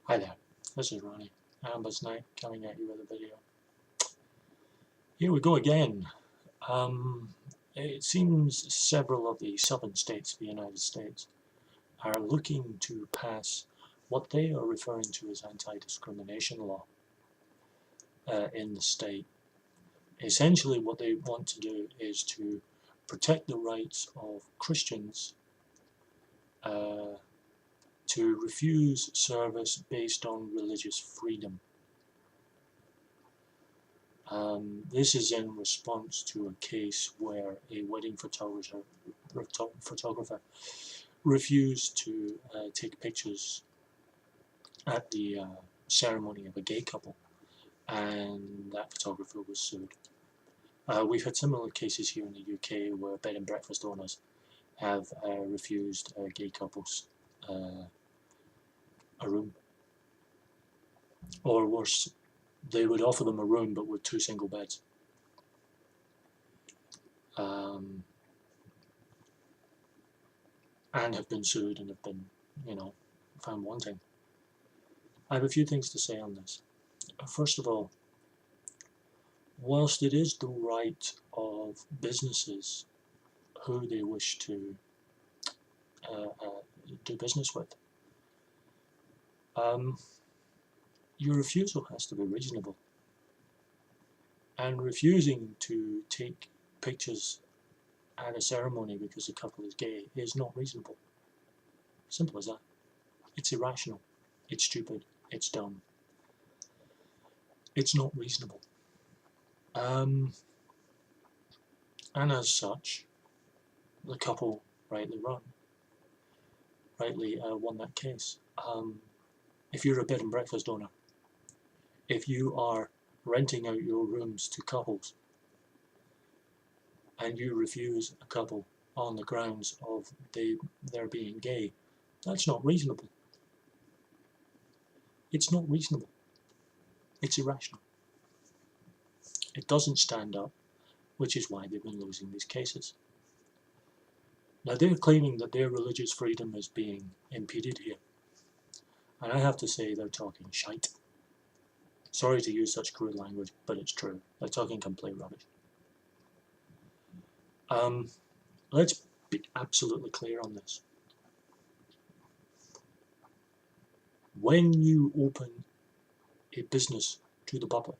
Hi there, this is Ronnie, Ambersnight, coming at you with a video. Here we go again. It seems several of the southern states of the United States are looking to pass what they are referring to as anti-discrimination law in the state. Essentially what they want to do is to protect the rights of Christians to refuse service based on religious freedom. This is in response to a case where a wedding photographer refused to take pictures at the ceremony of a gay couple, and that photographer was sued. We've had similar cases here in the UK where bed and breakfast owners have refused gay couples a room, or worse, they would offer them a room but with 2 single beds. And have been sued and have been, found wanting. I have a few things to say on this. First of all, whilst it is the right of businesses who they wish to do business with, your refusal has to be reasonable. And refusing to take pictures at a ceremony because the couple is gay is not reasonable. Simple as that. It's irrational. It's stupid. It's dumb. It's not reasonable. And as such, the couple rightly won that case. If you're a bed and breakfast owner, if you are renting out your rooms to couples and you refuse a couple on the grounds of their being gay, that's not reasonable. It's not reasonable. It's irrational. It doesn't stand up, which is why they've been losing these cases. Now they're claiming that their religious freedom is being impeded here. And I have to say they're talking shite. Sorry to use such crude language, but it's true. They're talking complete rubbish. Let's be absolutely clear on this. When you open a business to the public,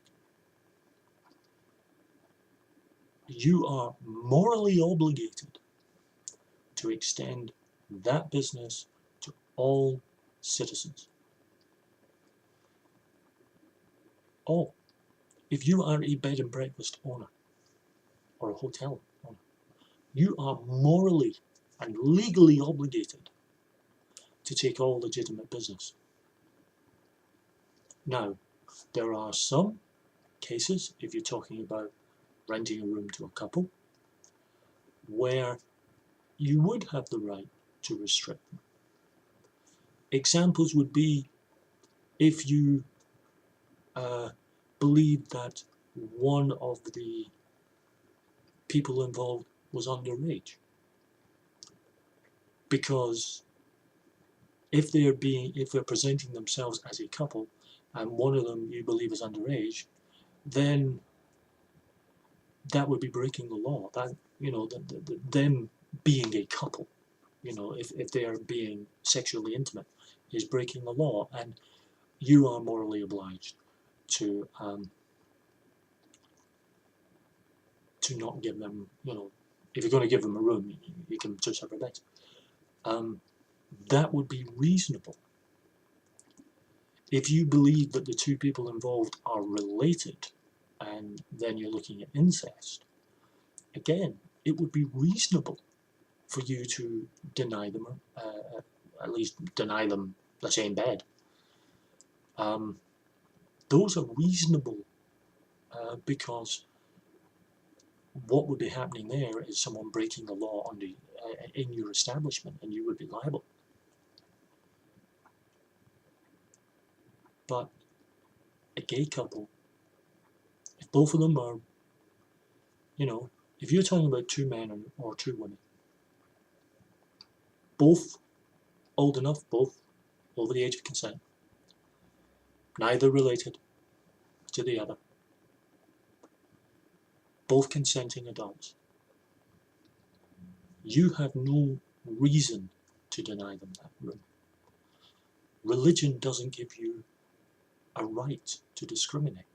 you are morally obligated to extend that business to all citizens. All. If you are a bed and breakfast owner or a hotel owner, you are morally and legally obligated to take all legitimate business. Now, there are some cases, if you're talking about renting a room to a couple, where you would have the right to restrict them. Examples would be if you believed that one of the people involved was underage. Because if they're presenting themselves as a couple and one of them you believe is underage, then that would be breaking the law. That, them being a couple, if they are being sexually intimate, is breaking the law, and you are morally obliged to not give them, if you're going to give them a room, you can 2 separate beds. That would be reasonable. If you believe that the 2 people involved are related, and then you're looking at incest, again, it would be reasonable for you to deny them, at least deny them the same bed. Those are reasonable because what would be happening there is someone breaking the law in your establishment, and you would be liable. But a gay couple, if both of them are, if you're talking about 2 men or 2 women, both old enough, both over the age of consent, neither related to the other, both consenting adults. You have no reason to deny them that room. Religion doesn't give you a right to discriminate.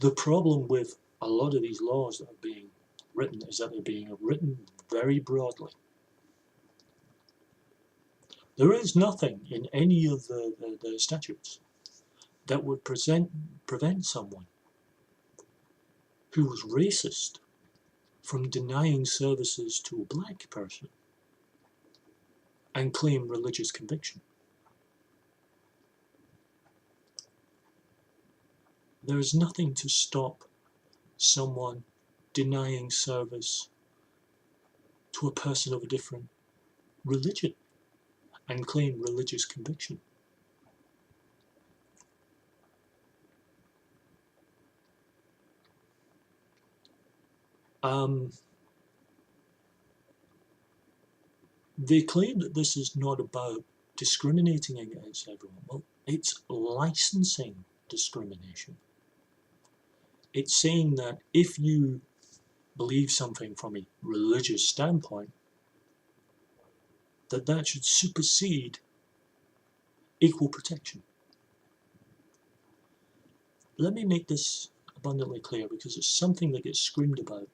The problem with a lot of these laws that are being written is that they're being written very broadly. There is nothing in any of the statutes that would prevent someone who was racist from denying services to a black person and claim religious conviction. There is nothing to stop someone denying service to a person of a different religion and claim religious conviction. They claim that this is not about discriminating against everyone. Well, it's licensing discrimination. It's saying that if you believe something from a religious standpoint, that should supersede equal protection. Let me make this abundantly clear, because it's something that gets screamed about.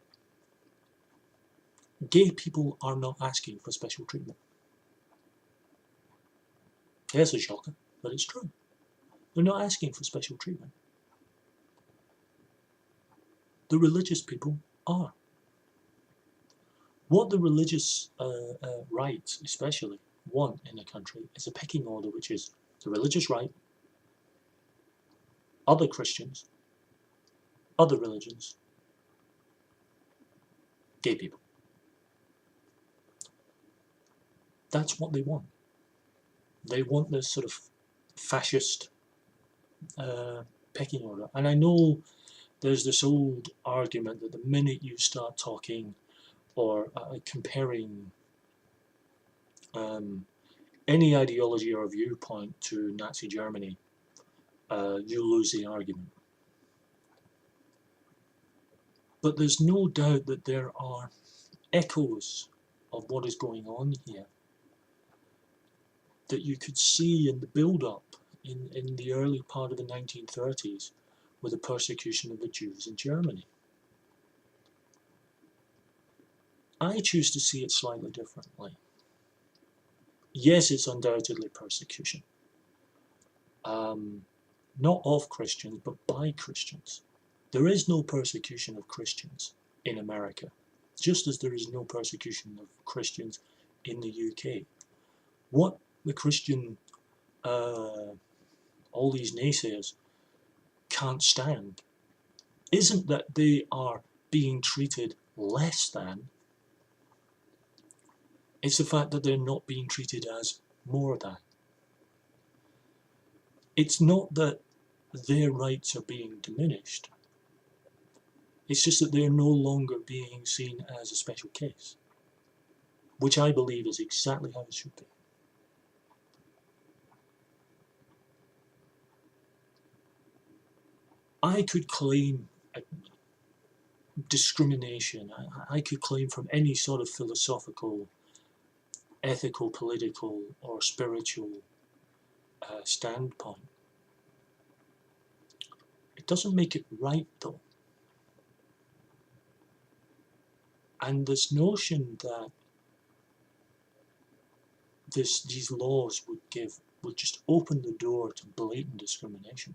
Gay people are not asking for special treatment. Yes, it's a shocker, but it's true. They're not asking for special treatment. The religious people are. What the religious right, especially, want in a country is a pecking order, which is the religious right, other Christians, other religions, gay people. That's what they want. They want this sort of fascist pecking order. And I know there's this old argument that the minute you start talking or comparing any ideology or viewpoint to Nazi Germany, you lose the argument. But there's no doubt that there are echoes of what is going on here that you could see in the build-up in the early part of the 1930s with the persecution of the Jews in Germany. I choose to see it slightly differently. Yes, it's undoubtedly persecution. Not of Christians, but by Christians. There is no persecution of Christians in America, just as there is no persecution of Christians in the UK. What the Christian, all these naysayers can't stand isn't that they are being treated less than, it's the fact that they're not being treated as more than. It's not that their rights are being diminished. It's just that they're no longer being seen as a special case, which I believe is exactly how it should be. I could claim discrimination. I could claim from any sort of philosophical, ethical, political, or spiritual standpoint. It doesn't make it right, though. And this notion that these laws would just open the door to blatant discrimination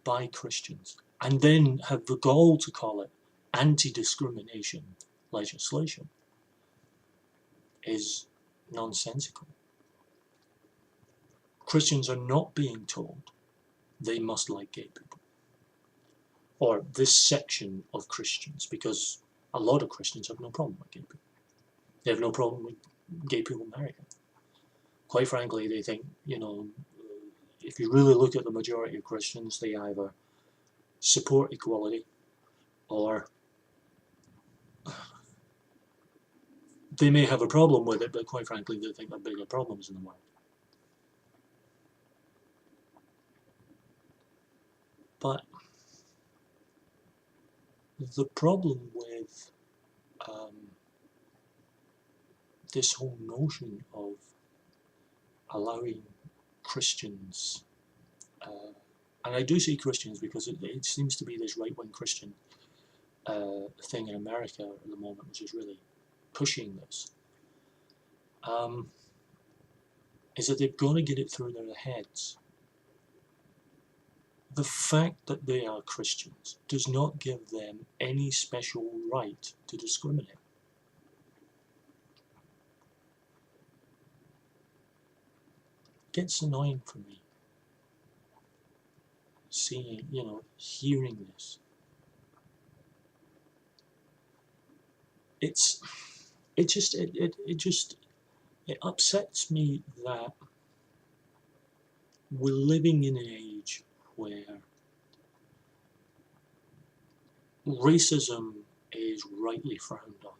by Christians, and then have the gall to call it anti-discrimination legislation, is nonsensical. Christians are not being told they must like gay people, or this section of Christians, because a lot of Christians have no problem with gay people. They have no problem with gay people marrying. Quite frankly, they think, you know, if you really look at the majority of Christians, they either support equality or They may have a problem with it, but quite frankly, they think there are bigger problems in the world. But the problem with this whole notion of allowing Christians, and I do say Christians because it seems to be this right-wing Christian thing in America at the moment, which is really pushing this, is that they're going to get it through their heads. The fact that they are Christians does not give them any special right to discriminate. It gets annoying for me seeing, hearing this. It upsets me that we're living in an age where racism is rightly frowned on,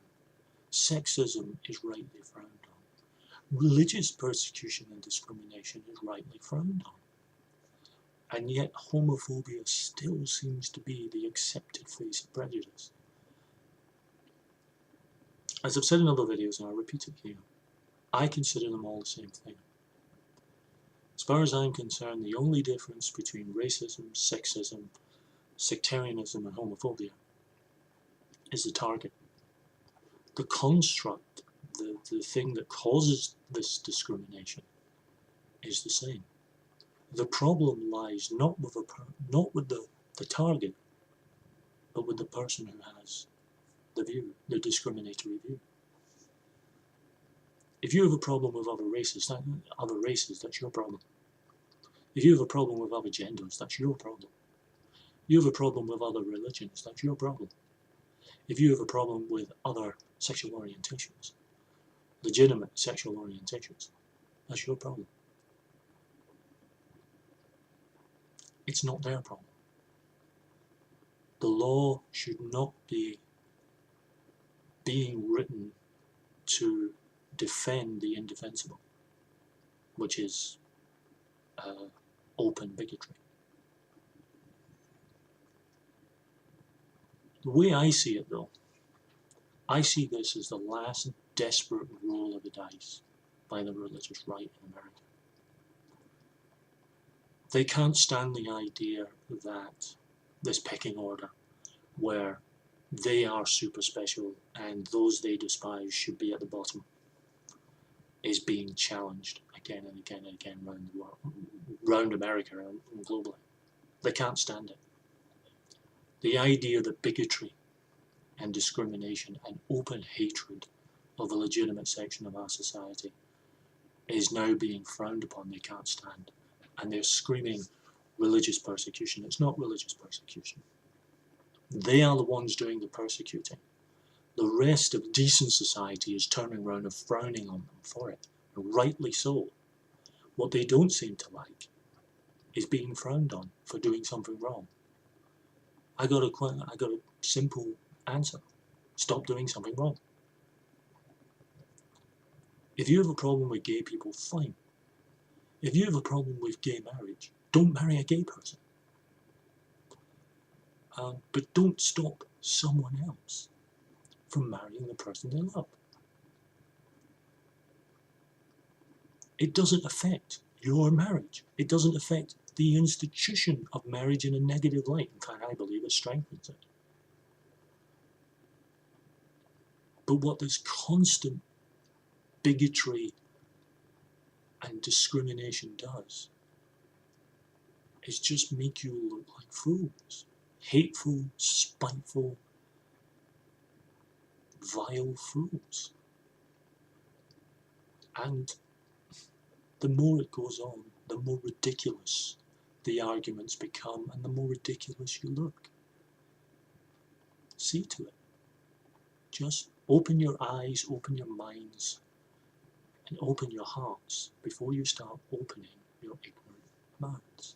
sexism is rightly frowned on, religious persecution and discrimination is rightly frowned on, and yet homophobia still seems to be the accepted face of prejudice. As I've said in other videos, and I repeat it here, I consider them all the same thing. As far as I'm concerned, the only difference between racism, sexism, sectarianism and homophobia is the target. The construct, the thing that causes this discrimination is the same. The problem lies not with the target, but with the person who has the view, the discriminatory view. If you have a problem with other races, that's your problem. If you have a problem with other genders, that's your problem. You have a problem with other religions, that's your problem. If you have a problem with other sexual orientations, legitimate sexual orientations, that's your problem. It's not their problem. The law should not be being written to defend the indefensible, which is open bigotry. The way I see it, though, I see this as the last desperate roll of the dice by the religious right in America. They can't stand the idea that this pecking order, where they are super special and those they despise should be at the bottom, is being challenged again and again and again around the world, around America and globally. They can't stand it. The idea that bigotry and discrimination and open hatred of a legitimate section of our society is now being frowned upon, they can't stand. And they're screaming religious persecution. It's not religious persecution. They are the ones doing the persecuting. The rest of decent society is turning around and frowning on them for it, and rightly so. What they don't seem to like is being frowned on for doing something wrong. I got a simple answer. Stop doing something wrong. If you have a problem with gay people, fine. If you have a problem with gay marriage, don't marry a gay person. But don't stop someone else from marrying the person they love. It doesn't affect your marriage. It doesn't affect the institution of marriage in a negative light. In fact, I believe it strengthens it. But what this constant bigotry and discrimination does is just make you look like fools. Hateful, spiteful, vile fools. And the more it goes on, the more ridiculous the arguments become and the more ridiculous you look. See to it. Just open your eyes, open your minds, and open your hearts before you start opening your ignorant minds.